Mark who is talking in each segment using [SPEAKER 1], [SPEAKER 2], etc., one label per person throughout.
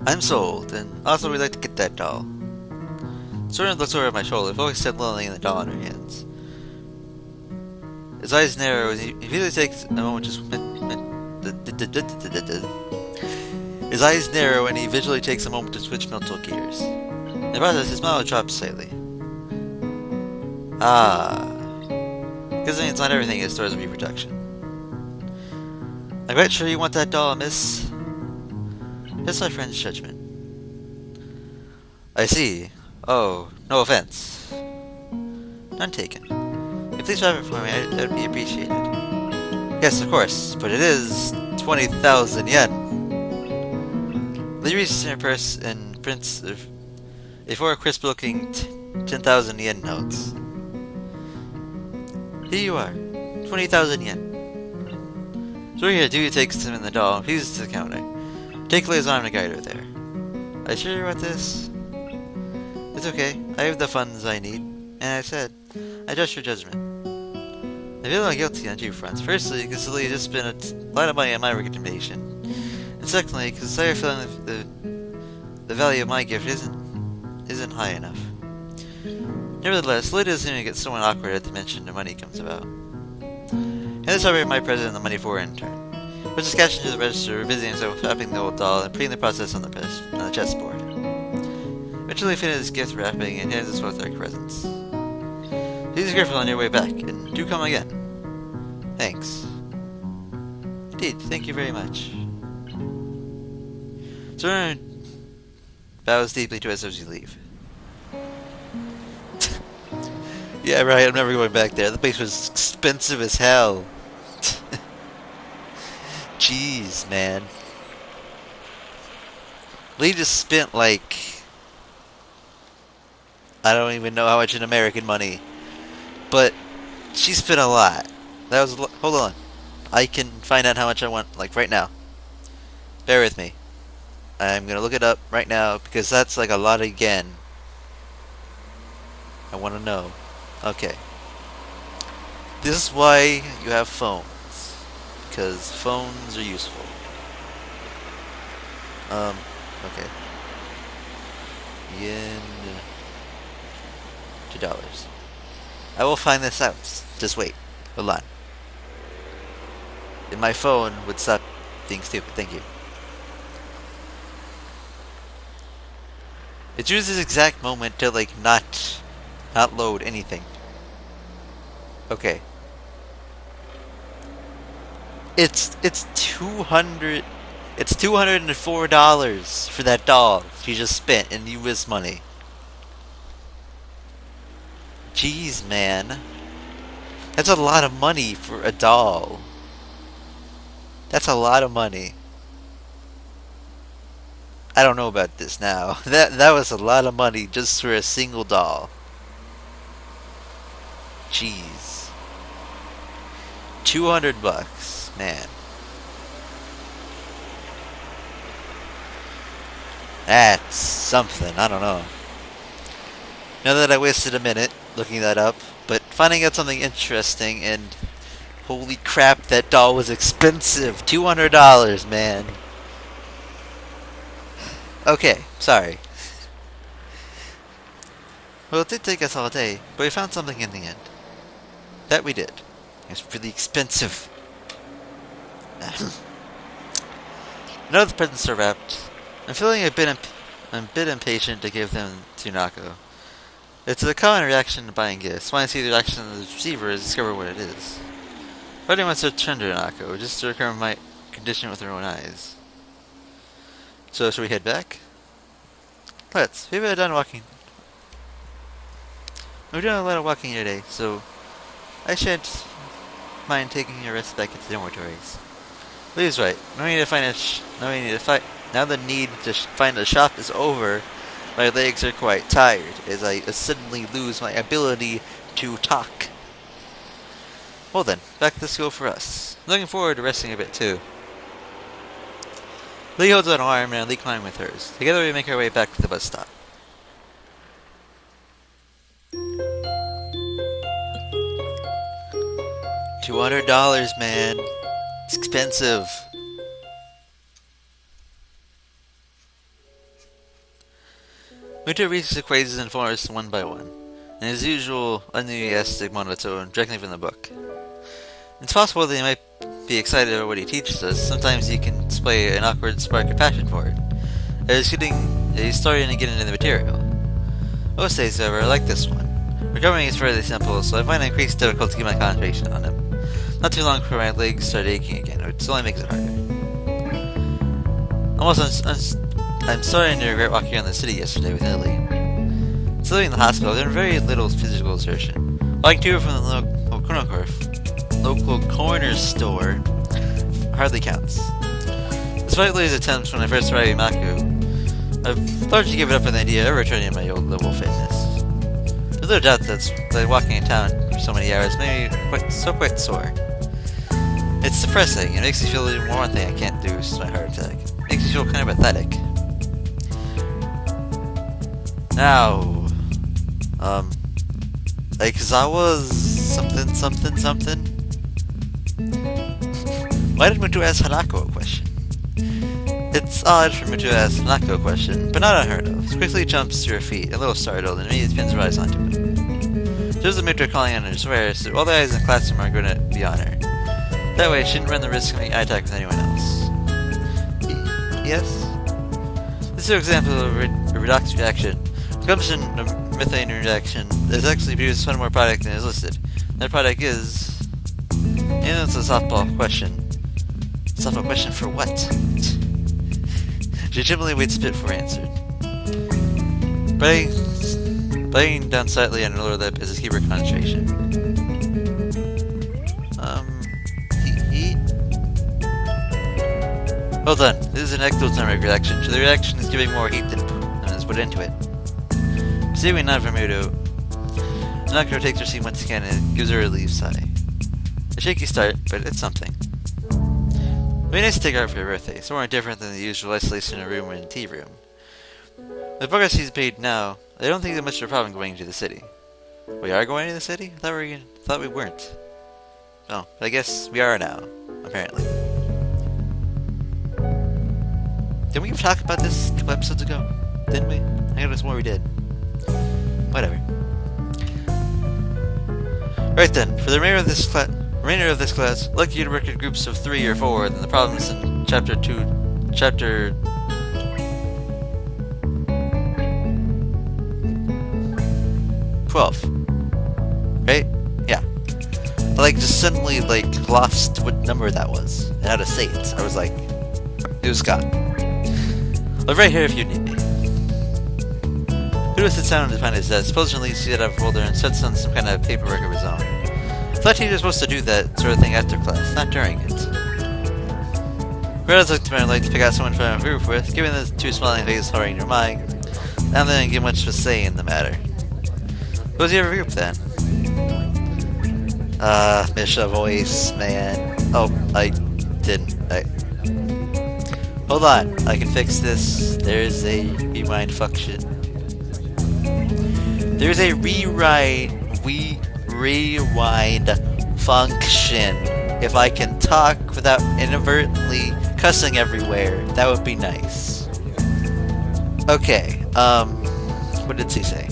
[SPEAKER 1] I'm sold, and also we'd like to get that doll. Sora looks over at my shoulder, focused on lolling the doll in her hands. His eyes narrow as he immediately takes a moment to His eyes narrow and he visually takes a moment to switch mental gears. In the process, his smile drops slightly. Ah. Because it's not everything is towards reproduction. I'm quite sure you want that doll, miss. It's my friend's judgment. I see. Oh, no offense. None taken. If please wrap it for me, that'd be appreciated. Yes, of course, but it is 20,000 yen. Lee reaches in her purse and prints a four crisp-looking 10,000 yen notes. Here you are, 20,000 yen. So here, Dewey takes him in the doll, he's to the counter. Take Lee's arm to guide her there. Are you sure about this? It's okay, I have the funds I need, and I said, I trust your judgment. I feel guilty on two fronts. Firstly, because Lee just spent a lot of money on my recommendation. And secondly, because I have a feeling the value of my gift isn't high enough. Nevertheless, Lee doesn't even get somewhat awkward at the mention the money comes about. And this operated my president the money for in turn. We're just cashing to the register, busying himself wrapping the old doll and putting the process on the chessboard. Eventually finishes his gift wrapping and hands us both our presents. Please be careful on your way back, and do come again. Thanks. Indeed, thank you very much. Sora bows deeply to us as we leave. Yeah, right, I'm never going back there. The place was expensive as hell. Jeez, man. Lee just spent like... I don't even know how much in American money. But she spent a lot. That was hold on. I can find out how much I want, like, right now. Bear with me. I'm gonna look it up right now, because that's like a lot again. I want to know. Okay. This is why you have phones. Because phones are useful. Okay. Yen to dollars. I will find this out. Just wait. Hold on. And my phone would stop being stupid. Thank you. It chooses this exact moment to like not load anything. Okay. It's $204 for that doll she just spent in US money. Jeez, man. That's a lot of money for a doll. That's a lot of money. I don't know about this now. That was a lot of money just for a single doll. Jeez. $200, man. That's something, I don't know. Now that I wasted a minute looking that up, but finding out something interesting, and holy crap, that doll was expensive. $200, man. Okay, sorry. Well, it did take us all day, but we found something in the end. That we did. It was really expensive. Now the presents are wrapped. I'm feeling a bit impatient to give them to Nako. It's a common reaction to buying gifts. Want to see the reaction of the receiver and discover what it is. Nobody wants to return to Nako, just to recover my condition with their own eyes. So, should we head back? Let's. We've been done walking. We've done a lot of walking today, so I shan't mind taking a rest back at the dormitories. Lee's right. Now the need to find a shop is over. My legs are quite tired, as I suddenly lose my ability to talk. Well then, back to school for us. Looking forward to resting a bit too. Lee holds an arm and Lee climbs with hers. Together we make our way back to the bus stop. $200, man. It's expensive. Muto reads his equations and formulas one by one, in his usual unenthusiastic monotone directly from the book. It's possible that he might be excited about what he teaches us. Sometimes he can display an awkward spark of passion for it. He's starting to get into the material. Most days, however, I like this one. Recovering is fairly simple, so I find it increased difficult to keep my concentration on him. Not too long before my legs start aching again, which only makes it harder. I'm starting to regret walking around the city yesterday with Lily. Still in the hospital, there was very little physical exertion. Walking to her from the local corner store hardly counts. Despite Lily's attempts when I first arrived in Maku, I've largely given up on the idea of returning to my old level of fitness. There's no doubt that walking in town for so many hours made me quite sore. It's depressing. It makes me feel even more one thing I can't do since my heart attack. It makes me feel kind of pathetic. Now, Aikizawa's something. Why did Muto ask Hanako a question? It's odd for Muto to ask Hanako a question, but not unheard of. She quickly jumps to her feet, a little startled, and immediately pins her eyes onto it. Shows the Muto calling on her to swear, so all the eyes in the classroom are going to be on her. That way, she shouldn't run the risk of having eye contact with anyone else. Yes? This is an example of a redox reaction. Consumption of methane reaction is actually produces one more product than is listed. That product is... it's a softball question. Softball question for what? She generally waits a bit before answered. Biting down slightly on her lower lip is to keep her concentration. Heat? Well done. This is an ectothermic reaction, so the reaction is giving more heat than is put into it. Pursuing not from Muto, Hanako takes her seat once again and gives her a relieved sigh. A shaky start, but it's something. It'd be nice to take her out for her birthday, somewhere different than the usual isolation in a room or in a tea room. With the progress he's made now, I don't think there's much of a problem going to the city. We are going to the city? I thought we weren't. Oh, but I guess we are now, apparently. Didn't we talk about this a couple episodes ago? Didn't we? I think it was more we did. Whatever. Right then, for the remainder of this class, lucky you to work in groups of 3 or 4, then the problems in chapter 12. Right? Yeah. I just suddenly lost what number that was and how to say it. I was like, it was Scott. I'll be right here if you need me. Udo sits down behind his desk, pulls and leaves out of a folder, and sets on some kind of paperwork of his own. I thought he was supposed to do that sort of thing after class, not during it. Greta's looked around like to pick out someone from a group with, giving the two smiling faces hovering your mind, and then give much of a say in the matter. What was your group then? Misha voice, man. Oh, I didn't. Hold on, I can fix this. There's a rewind function. There's a rewind function. If I can talk without inadvertently cussing everywhere, that would be nice. Okay, what did she say?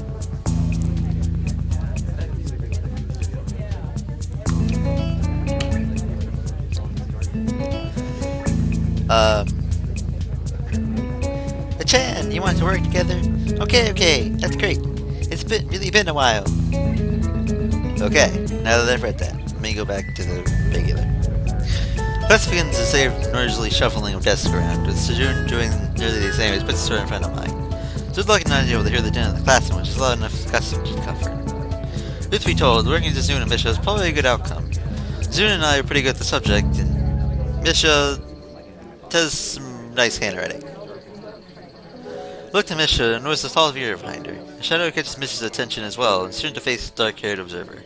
[SPEAKER 1] Chan, you want to work together? Okay, that's great. It's really been a while. Okay, now that I've read that, let me go back to the regular. Class begins to say noisily shuffling of desks around, with Sejun doing nearly the same as puts her in front of mine. So it's lucky not able to hear the din of the classroom, which is loud enough for custom to comfort. Truth to be told, working with Zun and Misha is probably a good outcome. Zun and I are pretty good at the subject, and Misha does some nice handwriting. Looked at Misha and noticed a tall figure behind her. A shadow catches Misha's attention as well, and turned to face the dark-haired observer.